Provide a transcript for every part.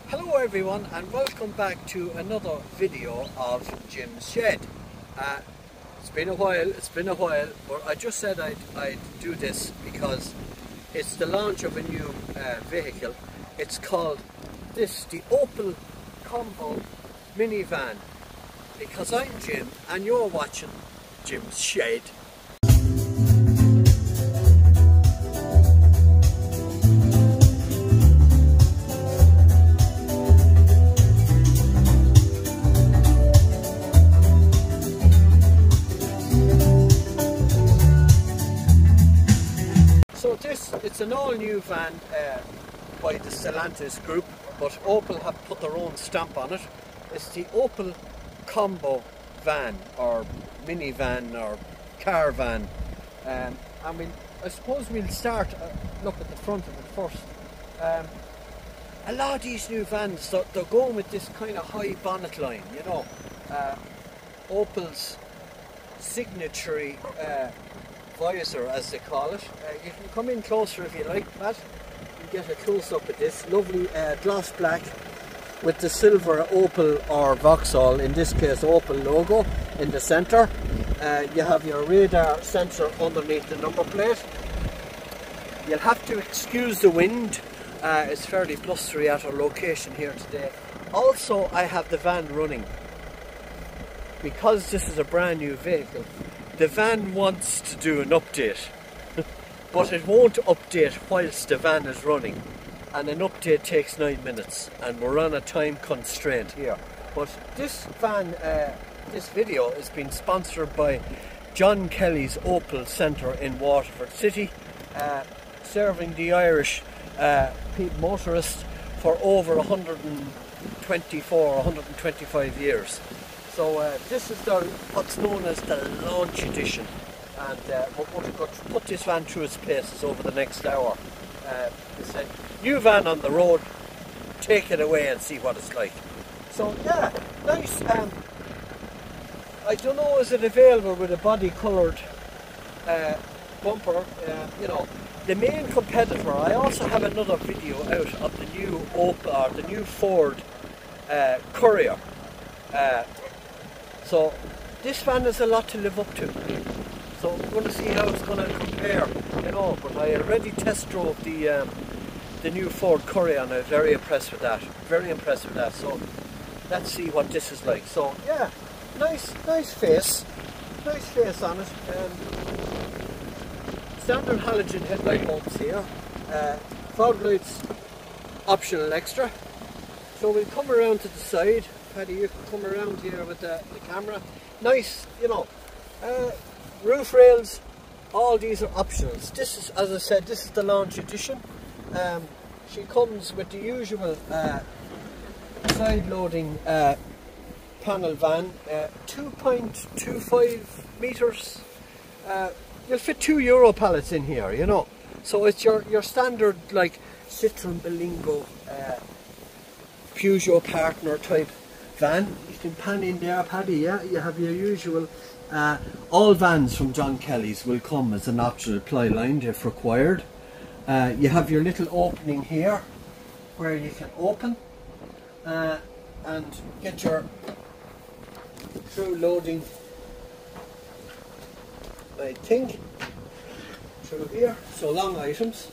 Hello everyone and welcome back to another video of Jim's Shed. It's been a while, but I just said I'd do this because it's the launch of a new vehicle. It's called the Opel Combo Mini van, because I'm Jim and you're watching Jim's Shed. So it's an all-new van by the Stellantis group, but Opel have put their own stamp on it. It's the Opel Combo van, or minivan, or car van. And I suppose we'll start look at the front of it first. A lot of these new vans, they're going with this kind of high bonnet line, you know. Opel's signature visor, as they call it. You can come in closer if you like, Pat. You get a close up at this lovely gloss black with the silver Opel or Vauxhall, in this case Opel logo in the centre. You have your radar sensor underneath the number plate. You'll have to excuse the wind. It's fairly blustery at our location here today. Also, I have the van running because this is a brand new vehicle. The van wants to do an update, but it won't update whilst the van is running, and an update takes 9 minutes, and we're on a time constraint here. But this van, this video is being sponsored by John Kelly's Opel Centre in Waterford City, serving the Irish motorists for over 125 years. So this is what's known as the launch edition, and we're going to put this van through its paces over the next hour. It's a new van on the road. Take it away and see what it's like. So yeah, nice. I don't know, is it available with a body coloured bumper? You know, the main competitor. I also have another video out of the new Opel, or the new Ford Courier. So this van has a lot to live up to. So we're going to see how it's going to compare, you know. But I already test drove the new Ford Courier and I'm very impressed with that. Very impressed with that. So let's see what this is like. So yeah, nice face on it. Standard halogen headlight bulbs here. Fog lights, optional extra. So we'll come around to the side. Paddy, you can come around here with the camera. Nice, you know. Roof rails, all these are optionals. This is, as I said, this is the launch edition. She comes with the usual side loading panel van, 2.25 metres. You'll fit 2 Euro pallets in here, you know. So it's your standard, like, Citroen Berlingo, Peugeot partner type van. You can pan in there, Paddy. Yeah, you have your usual. All vans from John Kelly's will come as an optional ply line if required. You have your little opening here where you can open and get your through loading, I think, through here. So long items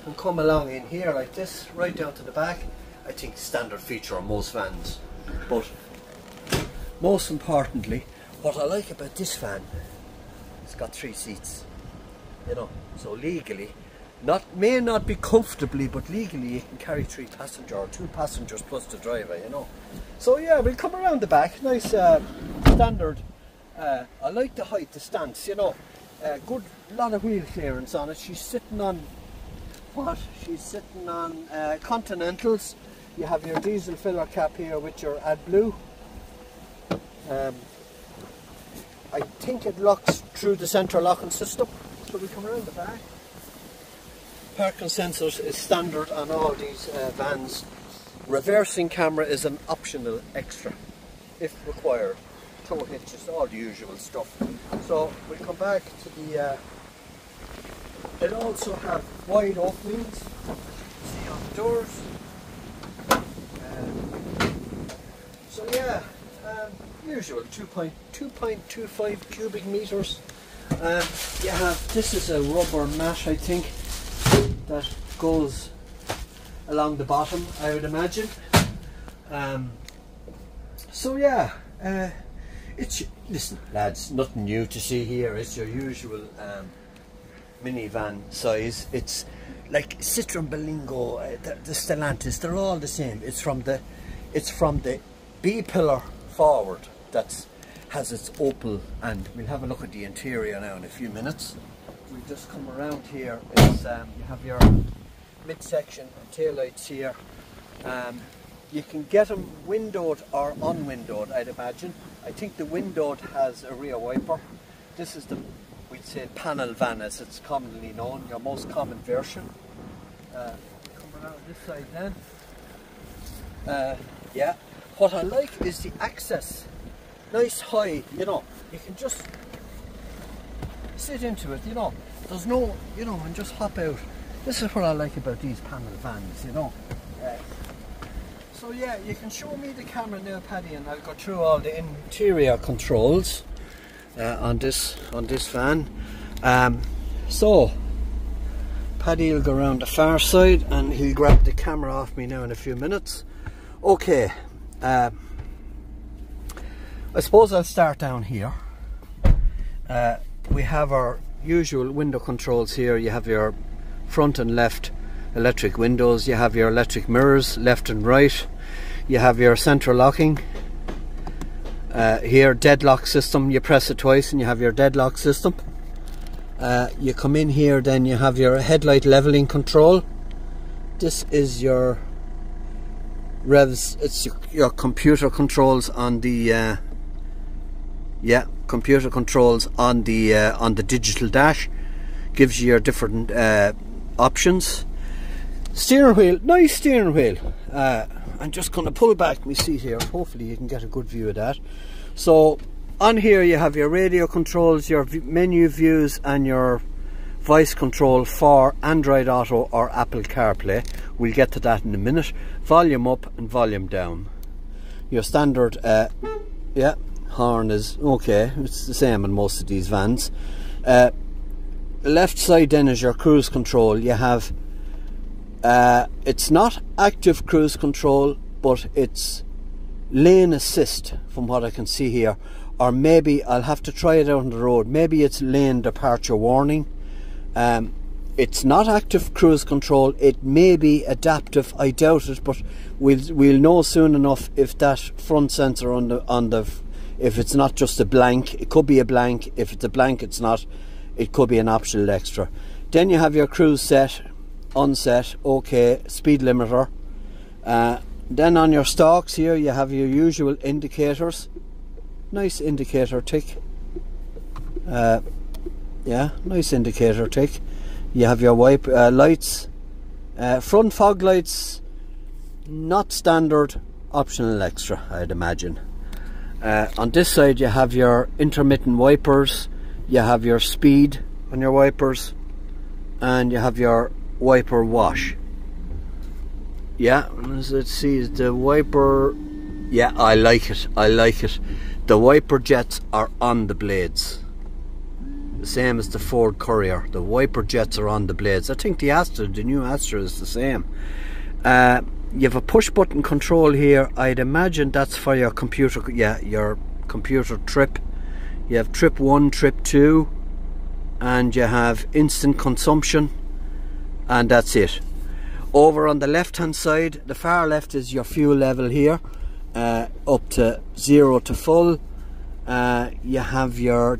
can come along in here like this, right down to the back. I think standard feature on most vans. But most importantly, what I like about this van, it's got 3 seats, you know. So legally, may not be comfortably, but legally you can carry 3 passengers or 2 passengers plus the driver, you know. So yeah, we'll come around the back. Nice standard. I like the height, the stance, you know. Good lot of wheel clearance on it. She's sitting on what? She's sitting on Continentals. You have your diesel filler cap here with your AdBlue. I think it locks through the central locking system. So we come around the back. Parking sensors is standard on all these vans. Reversing camera is an optional extra if required. Tow hitches, all the usual stuff. So we come back to the it also have wide openings. See on the doors. usual 2.25 cubic meters. You have, this is a rubber mat, I think, that goes along the bottom, I would imagine. So yeah, it's, listen lads, nothing new to see here. It's your usual minivan size. It's like Citroen Berlingo, the Stellantis, they're all the same. It's from the B pillar forward that has its Opel, and we'll have a look at the interior now in a few minutes. We'll just come around here. It's, you have your midsection taillights here. You can get them windowed or unwindowed, I'd imagine. I think the windowed has a rear wiper. This is the, we'd say, panel van as it's commonly known, your most common version. Come around this side then. Yeah, what I like is the access. Nice high, you know, you can just sit into it, you know. There's no, you know, and just hop out. This is what I like about these panel vans, you know. So yeah, you can show me the camera now, Paddy, and I'll go through all the interior controls on this van. So Paddy will go around the far side and he'll grab the camera off me now in a few minutes. Okay, I suppose I'll start down here. We have our usual window controls here. You have your front and left electric windows, you have your electric mirrors left and right, you have your central locking, here deadlock system, you press it twice and you have your deadlock system. You come in here, then you have your headlight leveling control. This is your revs, it's your computer controls on the computer controls on the digital dash. Gives you your different options. Steering wheel, nice steering wheel. I'm just going to pull back my seat here. Hopefully you can get a good view of that. So on here you have your radio controls, your menu views and your voice control for Android Auto or Apple CarPlay. We'll get to that in a minute. Volume up and volume down. Your standard horn is okay. It's the same in most of these vans. Left side then is your cruise control. You have it's not active cruise control, but it's lane assist from what I can see here, or maybe I'll have to try it out on the road. Maybe it's lane departure warning. It's not active cruise control, it may be adaptive, I doubt it, but we'll know soon enough if that front sensor on the if it's not just a blank. It could be a blank. If it's a blank, it's not. It could be an optional extra. Then you have your cruise set, unset, okay, speed limiter. Then on your stalks here you have your usual indicators. Nice indicator tick. Yeah, nice indicator tick. You have your wipe lights. Front fog lights, not standard, optional extra, I'd imagine. On this side you have your intermittent wipers. You have your speed on your wipers, and you have your wiper wash. Yeah, let's see, the wiper, yeah, I like it, I like it. The wiper jets are on the blades, the same as the Ford Courier. The wiper jets are on the blades. I think the Astra, the new Astra, is the same. You have a push button control here. I'd imagine that's for your computer, yeah, your computer trip. You have trip 1, trip 2, and you have instant consumption, and that's it. Over on the left hand side, the far left, is your fuel level here, up to 0 to full. You have your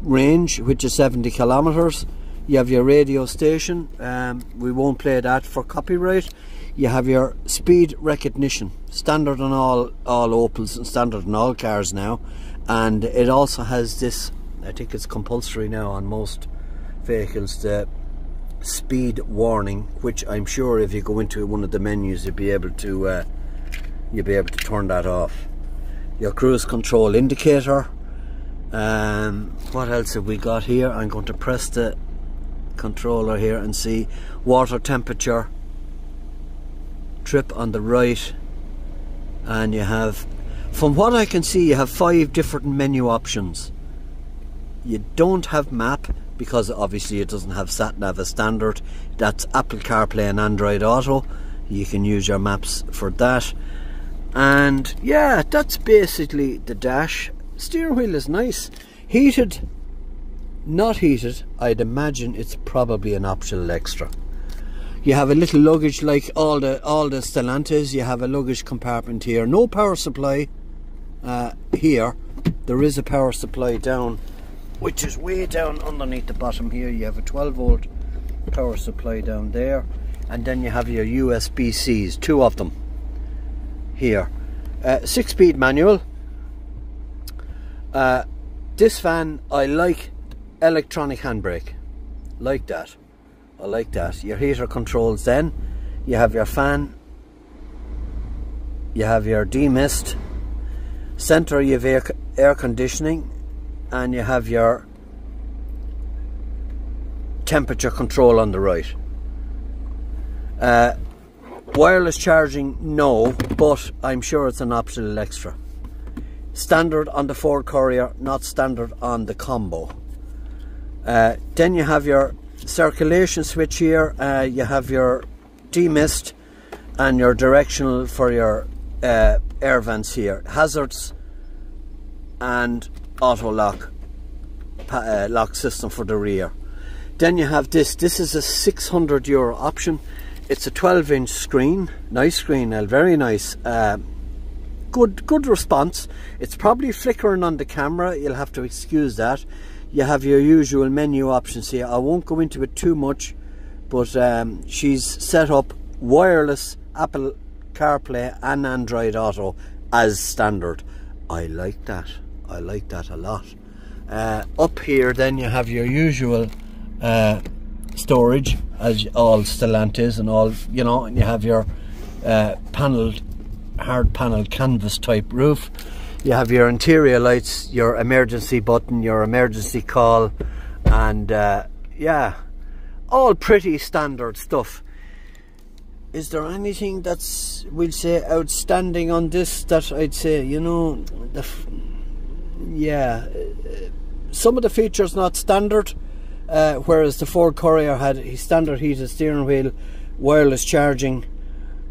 range, which is 70 kilometers. You have your radio station. We won't play that for copyright. You have your speed recognition, standard on all Opels and standard on all cars now. And it also has this, I think it's compulsory now on most vehicles, the speed warning, which I'm sure if you go into one of the menus you'll be able to turn that off. Your cruise control indicator. What else have we got here? I'm going to press the controller here and see water temperature, trip on the right, and you have From what I can see, you have 5 different menu options. You don't have map, because obviously it doesn't have sat-nav as standard. That's Apple CarPlay and Android Auto. You can use your maps for that. And yeah, that's basically the dash. Steering wheel is nice. Heated, not heated. I'd imagine it's probably an optional extra. You have a little luggage like all the Stellantis. You have a luggage compartment here. No power supply here. There is a power supply down, which is way down underneath the bottom here. You have a 12-volt power supply down there, and then you have your USB-Cs, 2 of them here. 6-speed manual. This van, I like electronic handbrake, like that. I like that. Your heater controls, then you have your fan, you have your demist, center you have air conditioning, and you have your temperature control on the right. Wireless charging, no, but I'm sure it's an optional extra. Standard on the Ford Courier, not standard on the Combo. Then you have your circulation switch here. You have your demist and your directional for your air vents here. Hazards and auto lock lock system for the rear. Then you have this. This is a €600 option. It's a 12-inch screen, nice screen, very nice. Good response. It's probably flickering on the camera, you'll have to excuse that. You have your usual menu options here. I won't go into it too much, but she's set up wireless Apple CarPlay and Android Auto as standard. I like that. I like that a lot. Up here then you have your usual storage, as all Stellantis and all, you know, and you have your hard panel canvas type roof. You have your interior lights, your emergency button, your emergency call, and yeah, all pretty standard stuff. Is there anything that's, we'll say, outstanding on this that I'd say, you know, yeah, some of the features not standard, whereas the Ford Courier had a standard heated steering wheel, wireless charging,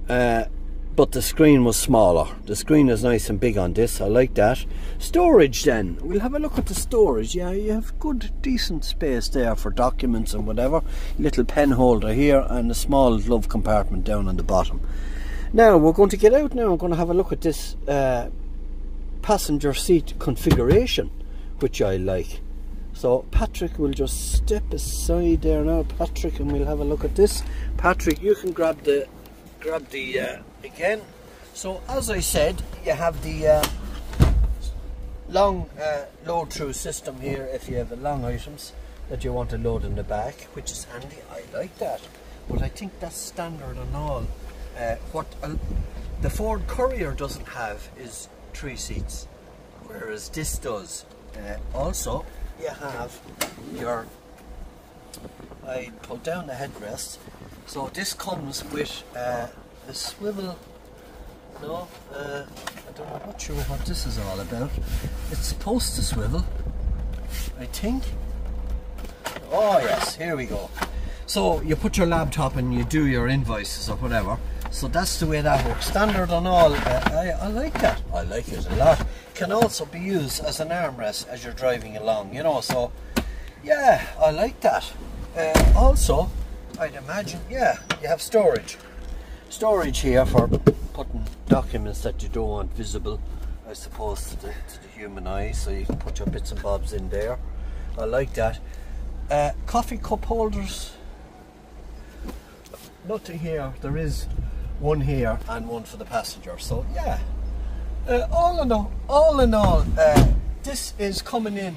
but the screen was smaller. The screen is nice and big on this. I like that. Storage then. We'll have a look at the storage. Yeah, you have good, decent space there for documents and whatever. Little pen holder here and a small glove compartment down on the bottom. Now, we're going to get out now. I'm going to have a look at this passenger seat configuration, which I like. So Patrick will just step aside there now, Patrick, and we'll have a look at this. Patrick, you can grab the again. So as I said, you have the long load through system here if you have the long items that you want to load in the back, which is handy. I like that, but I think that's standard on all. What the Ford Courier doesn't have is 3 seats, whereas this does. Also, you have your, I pull down the headrest, so this comes with a swivel. No, I don't know, not sure what this is all about. It's supposed to swivel, I think. Oh yes, here we go. So you put your laptop and you do your invoices or whatever. So that's the way that works. Standard on all. I like that. I like it a lot. Can also be used as an armrest as you're driving along, you know. So yeah, I like that. Also, I'd imagine, yeah, you have storage. Storage here for putting documents that you don't want visible, I suppose, to the human eye. So you can put your bits and bobs in there. I like that. Coffee cup holders. Nothing here. There is one here and one for the passenger. So yeah, all in all, this is coming in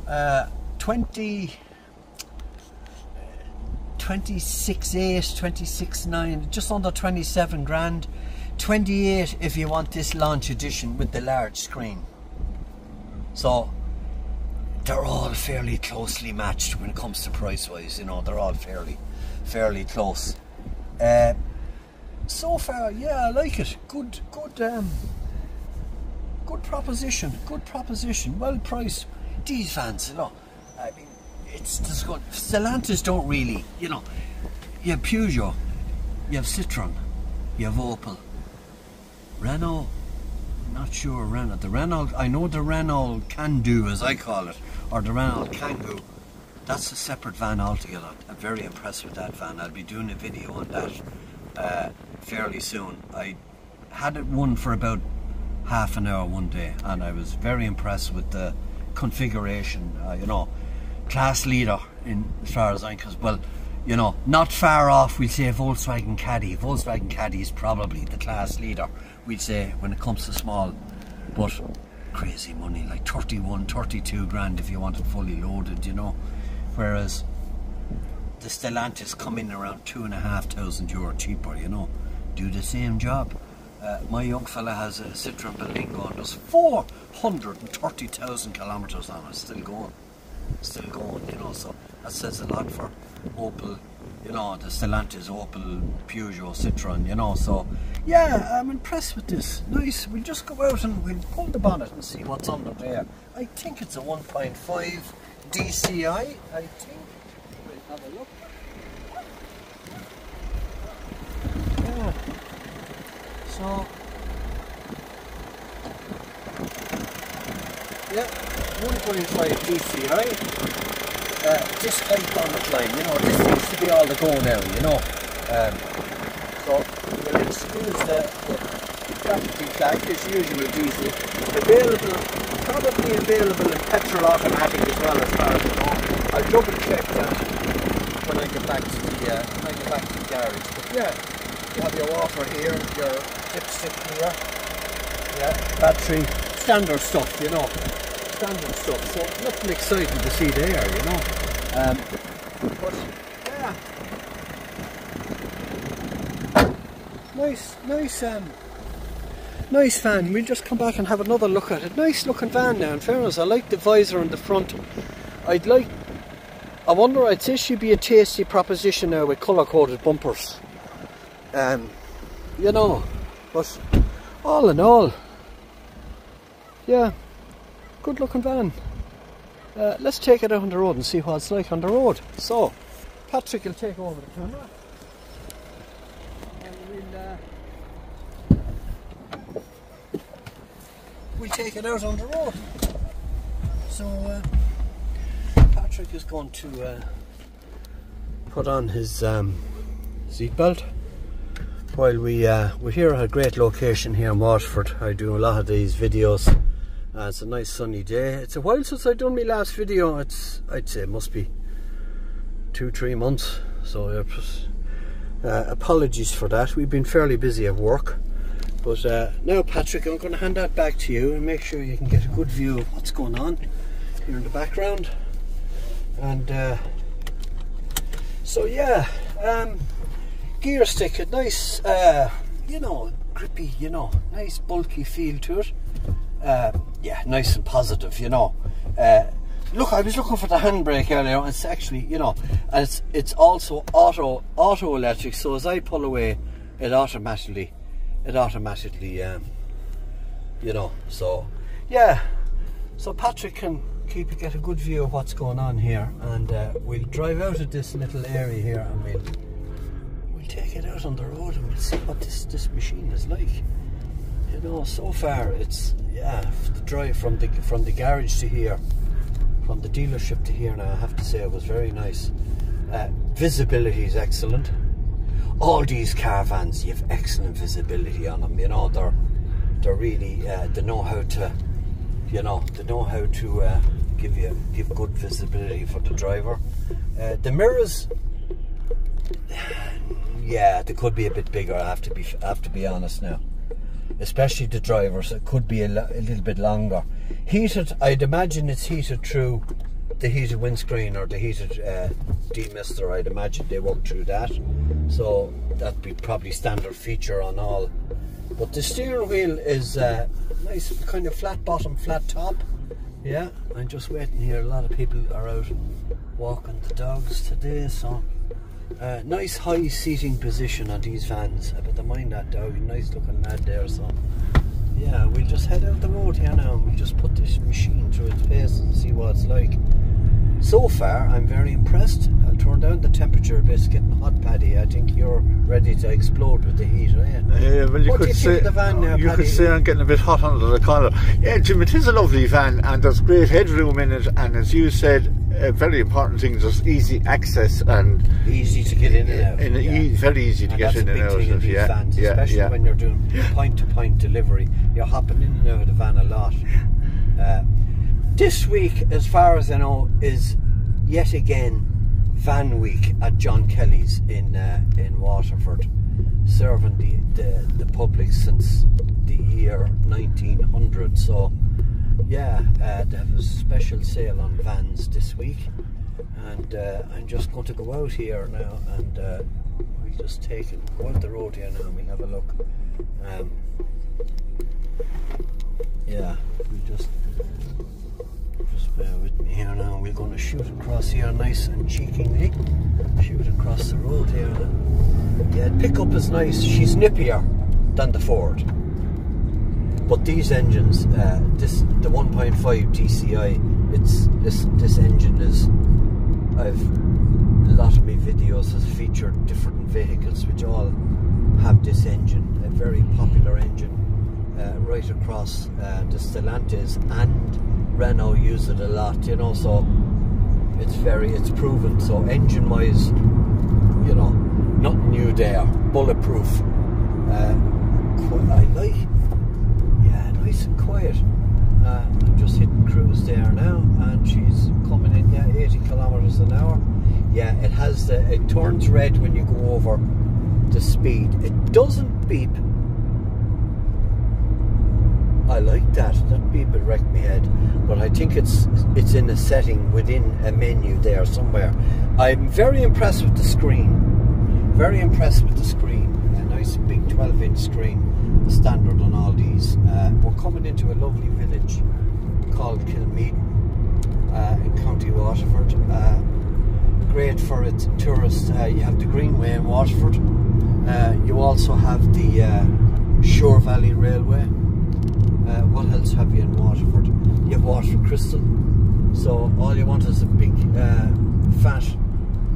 26.8, 26.9, just under 27 grand. 28 if you want this launch edition with the large screen. So they're all fairly closely matched when it comes to price wise, you know, they're all fairly close. so far, yeah, I like it. Good proposition. Good proposition. Well priced. These vans, you know, I mean, it's just good. Stellantis don't really, you know. You have Peugeot, you have Citroen, you have Opel, Renault. Not sure Renault. The Renault, I know the Renault Can-Do, as I call it, or the Renault Kangoo. That's a separate van altogether. I'm very impressed with that van. I'll be doing a video on that fairly soon. I had it one for about half an hour one day, and I was very impressed with the configuration. You know, class leader in as far as I'm concerned. Well, you know, not far off, we'll say Volkswagen Caddy. Volkswagen Caddy is probably the class leader, we'd say, when it comes to small, but crazy money, like 31, 32 grand if you want it fully loaded, you know. Whereas the Stellantis come in around €2,500 cheaper, you know, do the same job. My young fella has a Citroen Berlingo and does 430,000 kilometers on it, still going, you know, so that says a lot for Opel, you know, the Stellantis, Opel, Peugeot, Citroen, you know, so yeah, I'm impressed with this. Nice. We'll just go out and we'll pull the bonnet and see what's under there. I think it's a 1.5 DCI, I think. We'll have a look. Yeah. So, yeah, 1.5 DCI. This height bonnet line, you know, this seems to be all the go now, you know. So we'll excuse the traffic flag, as usual diesel. Probably available in petrol automatic as well, as far as I know. I'll double check that when I get back to the garage. But yeah, you have your water here, your dipstick here. Yeah, battery, standard stuff, you know. Standard stuff, so nothing exciting to see there, you know. But yeah, nice van. We'll just come back and have another look at it. Nice looking van now, in fairness. I like the visor on the front. I'd say she'd be a tasty proposition now with colour coded bumpers. You know, but all in all, yeah, good looking van. Let's take it out on the road and see what it's like on the road. So, Patrick will take over the camera and we'll take it out on the road. So, Patrick is going to put on his seat belt while we're here at a great location here in Waterford. I do a lot of these videos. It's a nice sunny day. It's a while since I've done my last video. I'd say it must be 2-3 months. So apologies for that. We've been fairly busy at work. But now, Patrick, I'm going to hand that back to you and make sure you can get a good view of what's going on here in the background. And so yeah, gear stick, a nice, you know, grippy, you know, nice bulky feel to it. Yeah, nice and positive, you know. Look, I was looking for the handbrake earlier. It's actually, you know, and it's also auto electric. So as I pull away, it automatically, you know. So yeah, so Patrick can get a good view of what's going on here, and we'll drive out of this little area here, and we'll take it out on the road and we'll see what this machine is like. You know, so far it's, yeah, the drive from the garage to here, from the dealership to here, now I have to say it was very nice. Visibility is excellent. All these caravans, you have excellent visibility on them. You know, they're really they know how to, you know, give good visibility for the driver. The mirrors, yeah, they could be a bit bigger. I have to be honest now. Especially the drivers, it could be a little bit longer. Heated, I'd imagine it's heated through the heated windscreen or the heated demister. I'd imagine they work through that, so that'd be probably standard feature on all. But the steering wheel is nice, kind of flat bottom, flat top. Yeah, I'm just waiting here. A lot of people are out walking the dogs today, so Nice high seating position on these vans. I better mind that dog. Nice looking lad there. So yeah, we'll just head out the road here now and we'll just put this machine through its paces and see what it's like. So far, I'm very impressed. I'll turn down the temperature a bit. It's getting hot, Paddy. I think you're ready to explode with the heat, aren't you? Yeah, well, what do you think of the van now, you Paddy? could say I'm getting a bit hot under the collar. Yeah, Jim, it is a lovely van and there's great headroom in it, and as you said, a very important thing, there's easy access and easy to get in and out. Very easy to get in and out. That's a big thing in these vans, especially when you're doing point-to-point delivery. You're hopping in and out of the van a lot. This week, as far as I know, is yet again Van Week at John Kelly's in Waterford, serving the public since the year 1900. So yeah, they have a special sale on vans this week, and I'm just going to go out here now and we'll just go out the road here now and we'll have a look. Yeah, we'll just bear with me here now. We're going to shoot across here nice and cheekily. Shoot across the road here. Yeah, the pickup is nice. She's nippier than the Ford. But these engines, the 1.5 TCI, this engine is, a lot of my videos has featured different vehicles which all have this engine, a very popular engine right across. The Stellantis and Renault use it a lot, you know, so it's proven. So engine wise, you know, nothing new there, bulletproof. I like, yeah, nice and quiet. I'm just hitting cruise there now and she's coming in, yeah, 80 kilometers an hour. Yeah, it turns red when you go over the speed. It doesn't beep. I like that beep will wreck my head, but I think it's in a setting within a menu there somewhere. I'm very impressed with the screen, very impressed with the screen. A nice big 12-inch screen, standard on all these. We're coming into a lovely village called Kilmeaden in County Waterford. Great for its tourists. You have the Greenway in Waterford. You also have the Shore Valley Railway. What else have you in Waterford? You have Waterford Crystal. So all you want is a big fat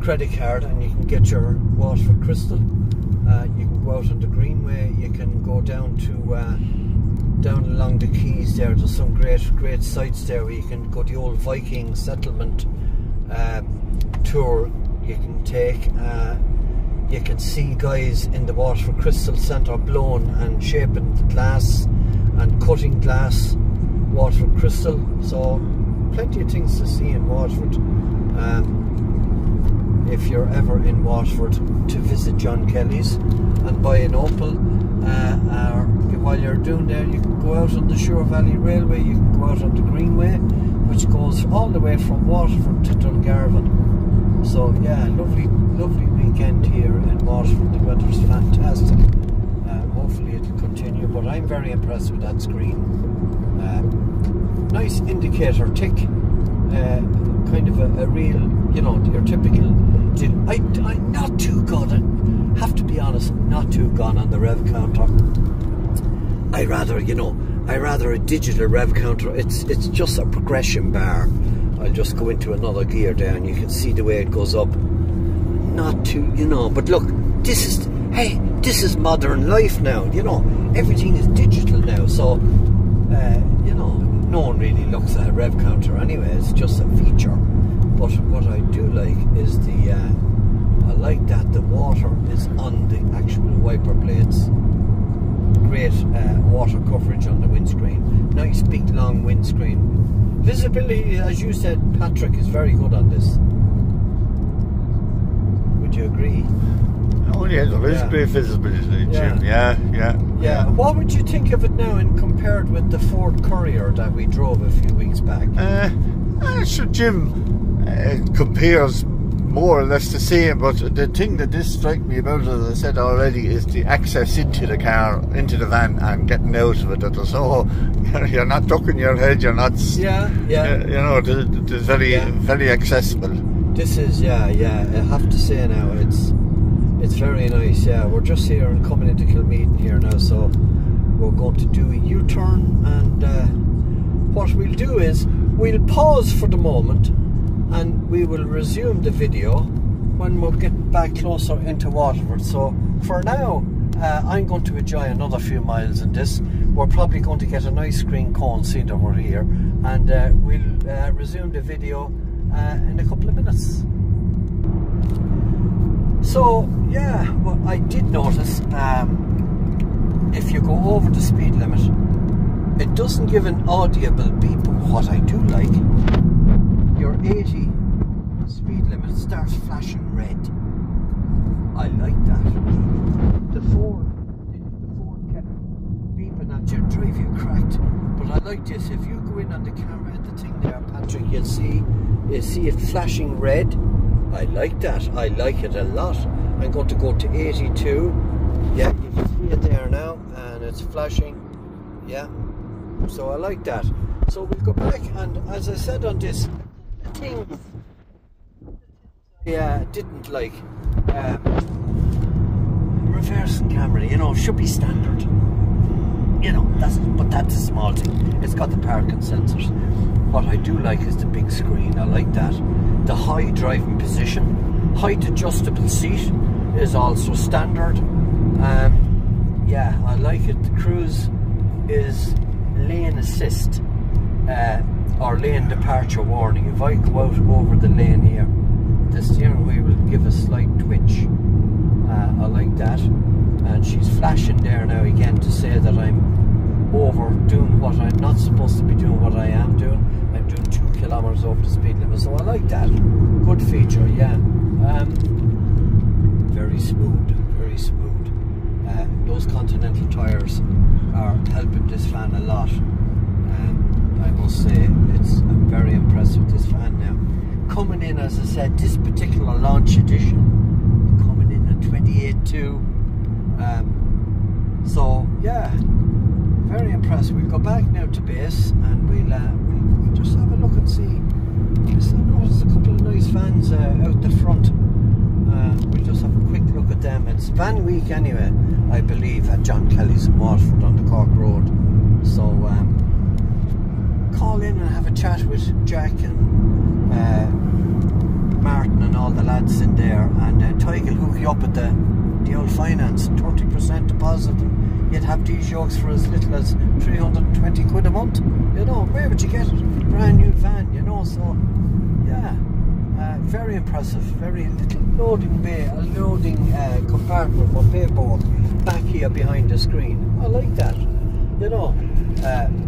credit card and you can get your Waterford Crystal. You can go out on the Greenway. You can go down along the quays there. There's some great sites there where you can go the old Viking settlement tour you can take. You can see guys in the Waterford Crystal Centre blowing and shaping the glass and cutting glass, Waterford Crystal. So plenty of things to see in Waterford. If you're ever in Waterford, to visit John Kelly's and buy an Opel, or while you're doing there, you can go out on the Shore Valley Railway. You can go out on the Greenway, which goes all the way from Waterford to Dungarvan. So yeah, lovely weekend here in Waterford. The weather's fantastic. Hopefully it'll continue, but I'm very impressed with that screen. Nice indicator tick, kind of a real, you know, your typical. I'm not too good, I have to be honest, not too gone on the rev counter. I rather a digital rev counter. It's just a progression bar. I'll just go into another gear there and you can see the way it goes up. Not too, you know, but look, this is modern life now, you know, everything is digital now, so you know, no one really looks at a rev counter anyway, it's just a feature. But what I do like is I like that the water is on the actual wiper blades. Great water coverage on the windscreen, nice big long windscreen. Visibility, as you said, Patrick, is very good on this. Would you agree? Oh yeah, there is great visibility, Jim. Yeah. What would you think of it now and compared with the Ford Courier that we drove a few weeks back? Sure, Jim, it compares more or less the same, but the thing that this strikes me about it, as I said already, is the access into the car, into the van and getting out of it. There's no, you're not ducking your head, you're not, you know, it's very accessible. This is, I have to say now, It's very nice, yeah. We're just here and coming into Kilmeaden here now, so we're going to do a U-turn, and what we'll do is we'll pause for the moment and we will resume the video when we'll get back closer into Waterford. So for now, I'm going to enjoy another few miles in this. We're probably going to get a nice green cone, see that we're here, and we'll resume the video in a couple of minutes. So yeah, well, I did notice if you go over the speed limit, it doesn't give an audible beep. What I do like, your 80 speed limit starts flashing red. I like that. The Ford kept beeping at you, drive you cracked. But I like this. If you go in on the camera at the thing there, Patrick, you'll see it flashing red. I like that. I like it a lot. I'm going to go to 82. Yeah, you can see it there now, and it's flashing. Yeah. So I like that. So we'll go back, and as I said on this, the thing didn't like reversing camera, you know, should be standard. You know, but that's a small thing. It's got the parking sensors. What I do like is the big screen. I like that. The high driving position, height adjustable seat is also standard. Yeah, I like it. The cruise is lane assist or lane departure warning. If I go out over the lane here, the steering wheel will give a slight twitch. I like that. And she's flashing there now again to say that I'm over doing what I'm not supposed to be doing, what I am doing. I'm doing 2 kilometers over the speed limit, so I like that. Good feature, yeah. Very smooth, very smooth. Those Continental tyres are helping this fan a lot. I must say, I'm very impressed with this fan now. Coming in, as I said, this particular launch edition, coming in at 28.2. So yeah, very impressed. We'll go back now to base, and we'll just have a look and see. There's a couple of nice vans out the front. We'll just have a quick look at them. It's van week anyway, I believe, at John Kelly's in Waterford on the Cork Road. So call in and have a chat with Jack and Martin and all the lads in there, and Tig will hook you up at the old finance, 30% deposit, and you'd have these yokes for as little as 320 quid a month. You know, where would you get it? Brand new van, you know. So yeah, very impressive. Very little loading bay, a loading compartment for paperwork back here behind the screen. I like that, you know.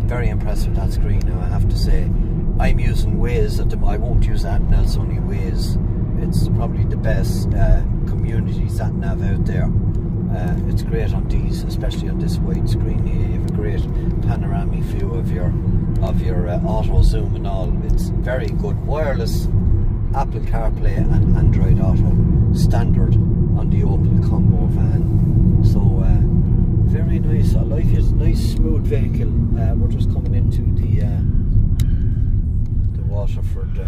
Very impressed with that screen now, I have to say. I'm using Waze at the moment. I won't use that now, it's only Waze. It's probably the best community sat nav out there. It's great on these, especially on this wide screen here. You have a great panoramic view of your auto zoom and all. It's very good. Wireless Apple CarPlay and Android Auto standard on the Opel Combo van. So very nice. I like it. Nice smooth vehicle. We're just coming into the Waterford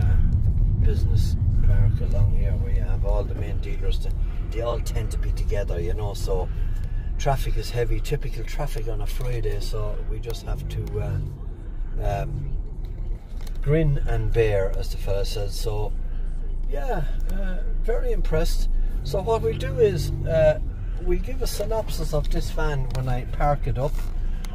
business park along here, where you have all the main dealers. They all tend to be together, you know, so traffic is heavy, typical traffic on a Friday, so we just have to grin and bear, as the fella says. So yeah, very impressed. So what we'll do is we'll give a synopsis of this van when I park it up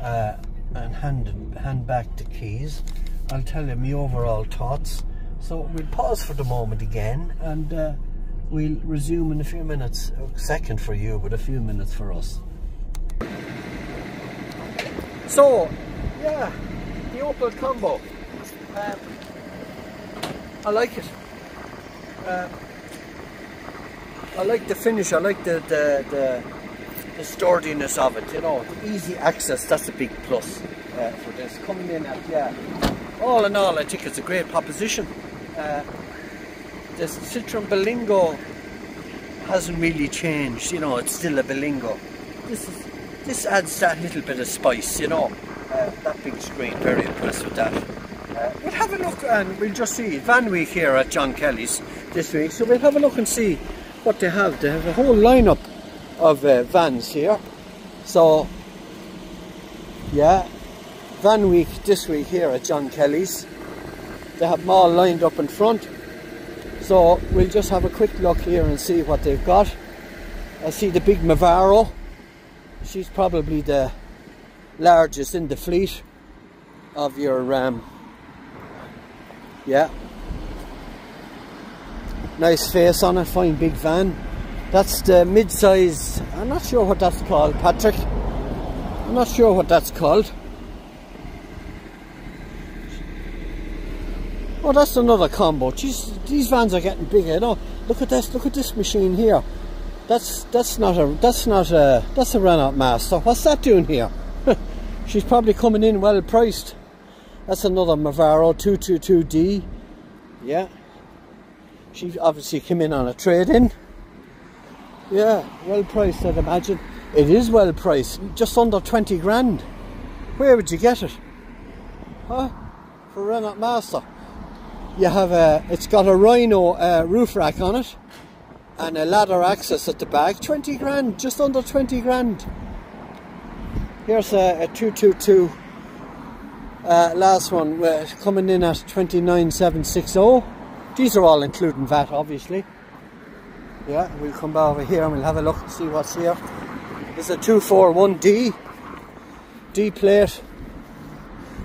and hand back the keys. I'll tell you my overall thoughts. So we'll pause for the moment again, and we'll resume in a few minutes. A second for you, but a few minutes for us. So yeah, the Opel Combo. I like it. I like the finish. I like the sturdiness of it. You know, the easy access. That's a big plus for this. Coming in at, yeah. All in all, I think it's a great proposition. The Citroen Berlingo hasn't really changed, you know, it's still a Berlingo. This adds that little bit of spice, you know. That big screen, very impressed with that. We'll have a look, and we'll just see Van Week here at John Kelly's this week, so we'll have a look and see what they have. They have a whole lineup of vans here. So yeah, van week this week here at John Kelly's. They have them all lined up in front. So we'll just have a quick look here and see what they've got. I see the big Mavaro. She's probably the largest in the fleet of your yeah, nice face on it, fine big van. That's the mid-size. I'm not sure what that's called, Patrick. I'm not sure what that's called. Oh, that's another combo. Jeez, these vans are getting bigger. You know, look at this machine here. That's a Renault Master. What's that doing here? She's probably coming in well priced. That's another Mavaro 222D. Yeah. She obviously came in on a trade-in. Yeah, well priced, I'd imagine. It is well priced, just under 20 grand. Where would you get it? Huh? For Renault Master. You have it's got a Rhino roof rack on it and a ladder access at the back. 20 grand, just under 20 grand. Here's a 222. Last one coming in at 29,760. These are all including VAT, obviously. Yeah, we'll come back over here and we'll have a look and see what's here. There's a 241D D plate.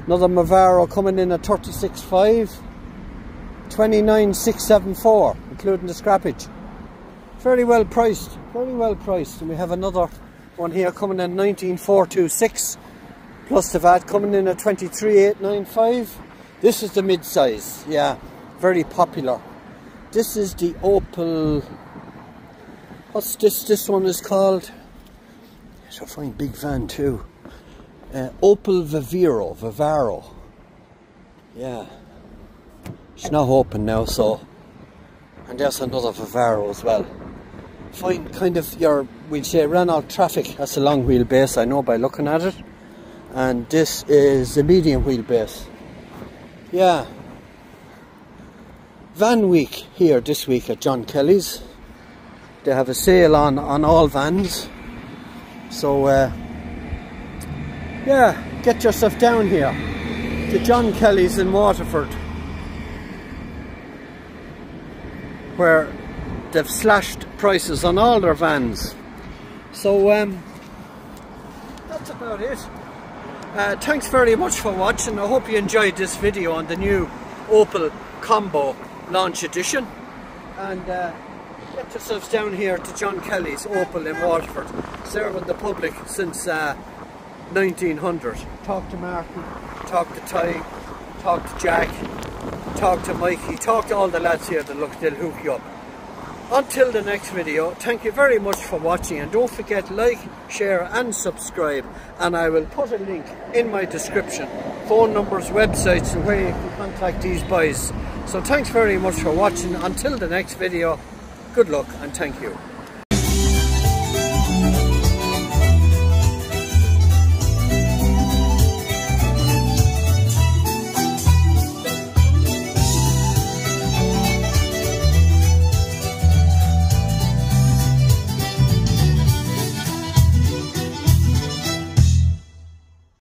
Another Mavaro coming in at 36.5. 29,674, including the scrappage. Very well priced, very well priced. And we have another one here coming in 19,426 plus the VAT, coming in at 23,895. This is the mid-size, yeah, very popular. This is the Opel, what's this one is called? It's a fine big van too. Opel Vivaro, yeah. It's not open now, so, and there's another Vivaro as well. Fine, kind of your, we'd say Renault Traffic. That's a long wheelbase, I know by looking at it. And this is the medium wheelbase. Yeah. Van week here this week at John Kelly's. They have a sale on all vans. So, yeah, get yourself down here to John Kelly's in Waterford, where they've slashed prices on all their vans. So that's about it. Thanks very much for watching. I hope you enjoyed this video on the new Opel Combo Launch Edition. And get yourselves down here to John Kelly's Opel in Waterford, serving the public since 1900. Talk to Marty, talk to Ty, talk to Jack, talk to Mikey, talk to all the lads here that they'll hook you up. Until the next video, thank you very much for watching, and don't forget like, share and subscribe, and I will put a link in my description, phone numbers, websites and where you can contact these boys. So thanks very much for watching. Until the next video, good luck and thank you.